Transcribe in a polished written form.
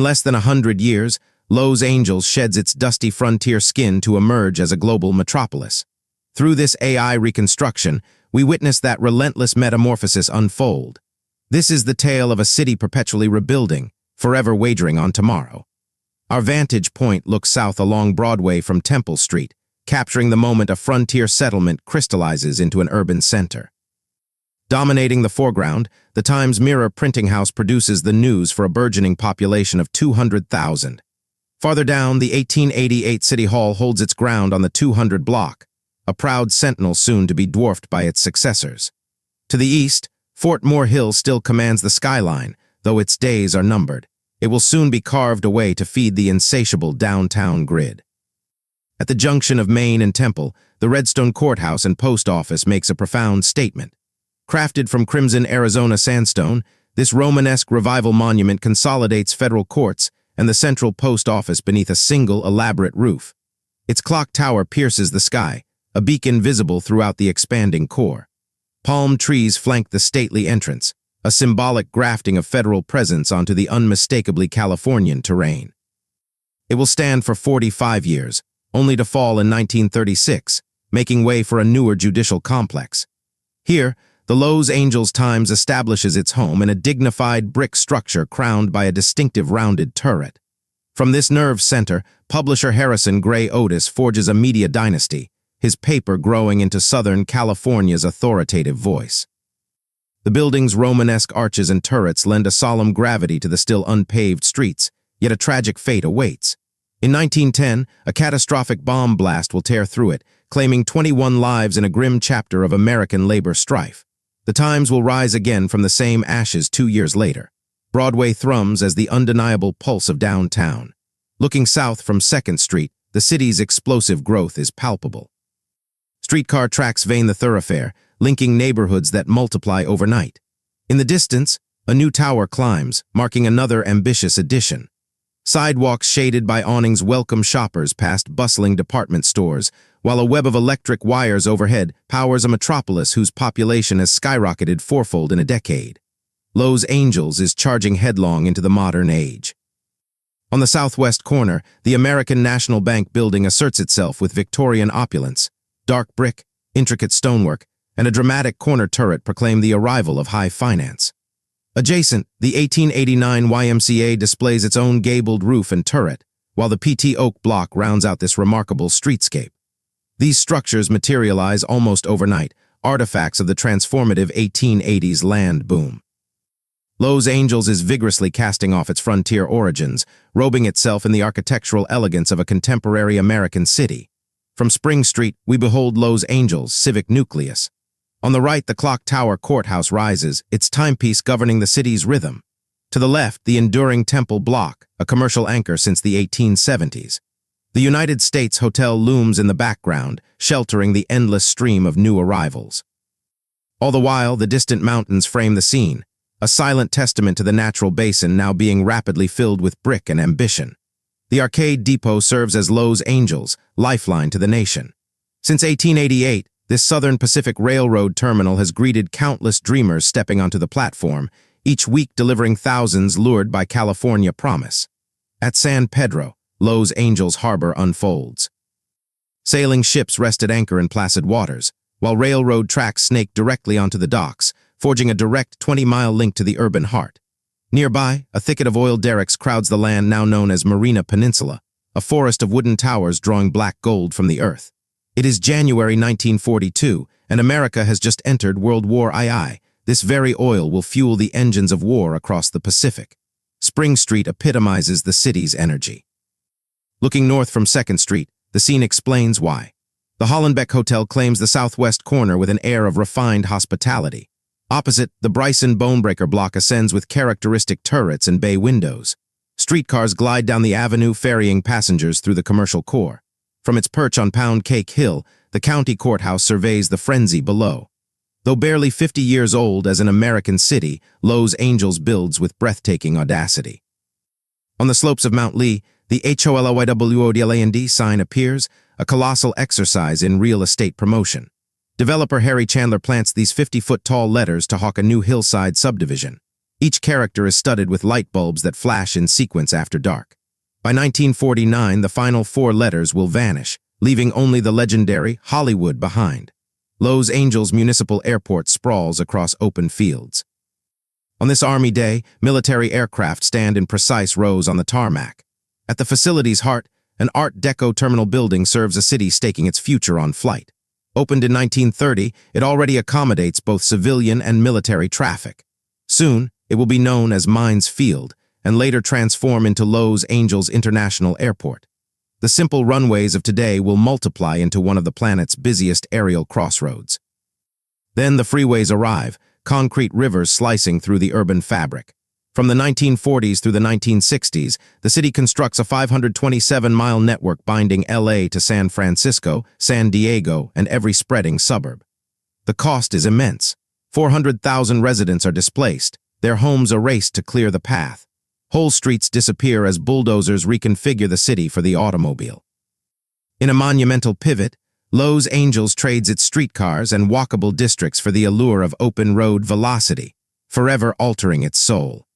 less than 100 years, Los Angeles sheds its dusty frontier skin to emerge as a global metropolis. Through this AI reconstruction, we witness that relentless metamorphosis unfold. This is the tale of a city perpetually rebuilding, forever wagering on tomorrow. Our vantage point looks south along Broadway from Temple Street, capturing the moment a frontier settlement crystallizes into an urban center. Dominating the foreground, the Times Mirror printing house produces the news for a burgeoning population of 200,000. Farther down, the 1888 City Hall holds its ground on the 200 block, a proud sentinel soon to be dwarfed by its successors. To the east, Fort Moore Hill still commands the skyline, though its days are numbered. It will soon be carved away to feed the insatiable downtown grid. At the junction of Main and Temple, the Redstone Courthouse and Post Office makes a profound statement. Crafted from crimson Arizona sandstone, this Romanesque revival monument consolidates federal courts and the central post office beneath a single elaborate roof. Its clock tower pierces the sky, a beacon visible throughout the expanding core. Palm trees flank the stately entrance, a symbolic grafting of federal presence onto the unmistakably Californian terrain. It will stand for 45 years, only to fall in 1936, making way for a newer judicial complex. Here, the Los Angeles Times establishes its home in a dignified brick structure crowned by a distinctive rounded turret. From this nerve center, publisher Harrison Gray Otis forges a media dynasty, his paper growing into Southern California's authoritative voice. The building's Romanesque arches and turrets lend a solemn gravity to the still unpaved streets, yet a tragic fate awaits. In 1910, a catastrophic bomb blast will tear through it, claiming 21 lives in a grim chapter of American labor strife. The Times will rise again from the same ashes 2 years later. Broadway thrums as the undeniable pulse of downtown. Looking south from 2nd Street, the city's explosive growth is palpable. Streetcar tracks vein the thoroughfare, linking neighborhoods that multiply overnight. In the distance, a new tower climbs, marking another ambitious addition. Sidewalks shaded by awnings welcome shoppers past bustling department stores, while a web of electric wires overhead powers a metropolis whose population has skyrocketed fourfold in a decade. Los Angeles is charging headlong into the modern age. On the southwest corner, the American National Bank building asserts itself with Victorian opulence. Dark brick, intricate stonework, and a dramatic corner turret proclaim the arrival of high finance. Adjacent, the 1889 YMCA displays its own gabled roof and turret, while the PT Oak block rounds out this remarkable streetscape. These structures materialize almost overnight, artifacts of the transformative 1880s land boom. Los Angeles is vigorously casting off its frontier origins, robing itself in the architectural elegance of a contemporary American city. From Spring Street, we behold Los Angeles' civic nucleus. On the right, the clock tower courthouse rises, its timepiece governing the city's rhythm. To the left, the enduring Temple block, a commercial anchor since the 1870s. The United States Hotel looms in the background, sheltering the endless stream of new arrivals. All the while, the distant mountains frame the scene, a silent testament to the natural basin now being rapidly filled with brick and ambition. The Arcade Depot serves as Los Angeles' lifeline to the nation. Since 1888, this Southern Pacific Railroad terminal has greeted countless dreamers stepping onto the platform, each week delivering thousands lured by California promise. At San Pedro, Los Angeles Harbor unfolds. Sailing ships rest at anchor in placid waters, while railroad tracks snake directly onto the docks, forging a direct 20-mile link to the urban heart. Nearby, a thicket of oil derricks crowds the land now known as Marina Peninsula, a forest of wooden towers drawing black gold from the earth. It is January 1942, and America has just entered World War II. This very oil will fuel the engines of war across the Pacific. Spring Street epitomizes the city's energy. Looking north from 2nd Street, the scene explains why. The Hollenbeck Hotel claims the southwest corner with an air of refined hospitality. Opposite, the Bryson Bonebreaker block ascends with characteristic turrets and bay windows. Streetcars glide down the avenue, ferrying passengers through the commercial core. From its perch on Pound Cake Hill, the county courthouse surveys the frenzy below. Though barely 50 years old as an American city, Los Angeles builds with breathtaking audacity. On the slopes of Mount Lee, the HOLLYWODLAND sign appears, a colossal exercise in real estate promotion. Developer Harry Chandler plants these 50-foot-tall letters to hawk a new hillside subdivision. Each character is studded with light bulbs that flash in sequence after dark. By 1949, the final 4 letters will vanish, leaving only the legendary Hollywood behind. Los Angeles Municipal Airport sprawls across open fields. On this Army Day, military aircraft stand in precise rows on the tarmac. At the facility's heart, an Art Deco terminal building serves a city staking its future on flight. Opened in 1930, it already accommodates both civilian and military traffic. Soon, it will be known as Mines Field and later transform into Los Angeles International Airport. The simple runways of today will multiply into one of the planet's busiest aerial crossroads. Then the freeways arrive, concrete rivers slicing through the urban fabric. From the 1940s through the 1960s, the city constructs a 527-mile network binding LA to San Francisco, San Diego, and every spreading suburb. The cost is immense. 400,000 residents are displaced, their homes erased to clear the path. Whole streets disappear as bulldozers reconfigure the city for the automobile. In a monumental pivot, Los Angeles trades its streetcars and walkable districts for the allure of open road velocity, forever altering its soul.